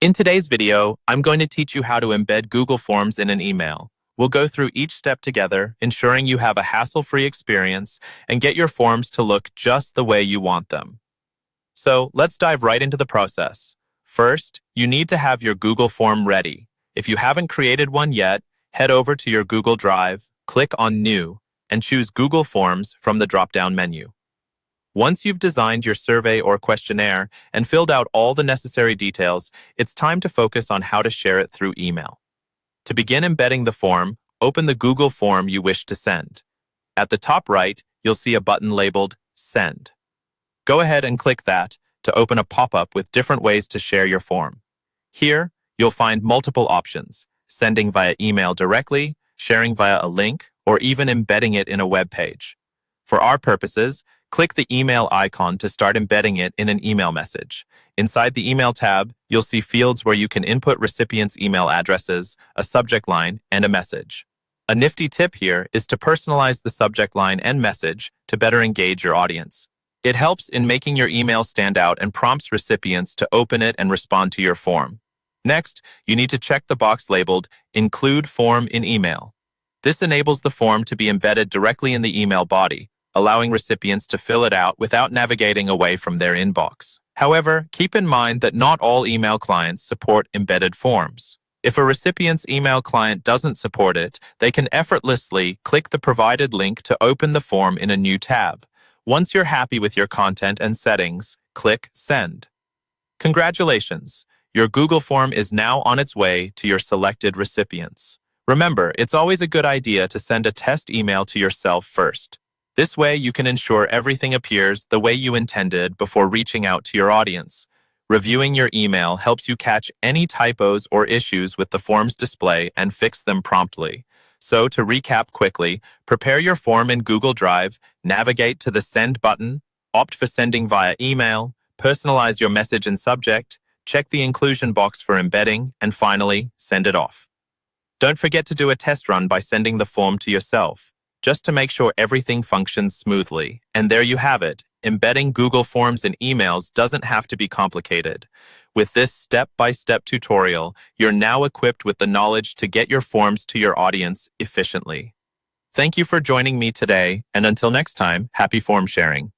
In today's video, I'm going to teach you how to embed Google Forms in an email. We'll go through each step together, ensuring you have a hassle-free experience and get your forms to look just the way you want them. So let's dive right into the process. First, you need to have your Google form ready. If you haven't created one yet, head over to your Google Drive, click on New, and choose Google Forms from the drop-down menu. Once you've designed your survey or questionnaire and filled out all the necessary details, it's time to focus on how to share it through email. To begin embedding the form, open the Google form you wish to send. At the top right, you'll see a button labeled Send. Go ahead and click that to open a pop-up with different ways to share your form. Here, you'll find multiple options: sending via email directly, sharing via a link, or even embedding it in a web page. For our purposes, click the email icon to start embedding it in an email message. Inside the email tab, you'll see fields where you can input recipients' email addresses, a subject line, and a message. A nifty tip here is to personalize the subject line and message to better engage your audience. It helps in making your email stand out and prompts recipients to open it and respond to your form. Next, you need to check the box labeled Include Form in Email. This enables the form to be embedded directly in the email body, allowing recipients to fill it out without navigating away from their inbox. However, keep in mind that not all email clients support embedded forms. If a recipient's email client doesn't support it, they can effortlessly click the provided link to open the form in a new tab. Once you're happy with your content and settings, click Send. Congratulations! Your Google form is now on its way to your selected recipients. Remember, it's always a good idea to send a test email to yourself first. This way, you can ensure everything appears the way you intended before reaching out to your audience. Reviewing your email helps you catch any typos or issues with the form's display and fix them promptly. So, to recap quickly, prepare your form in Google Drive, navigate to the Send button, opt for sending via email, personalize your message and subject, check the inclusion box for embedding, and finally, send it off. Don't forget to do a test run by sending the form to yourself, just to make sure everything functions smoothly. And there you have it. Embedding Google Forms in emails doesn't have to be complicated. With this step-by-step tutorial, you're now equipped with the knowledge to get your forms to your audience efficiently. Thank you for joining me today, and until next time, happy form sharing.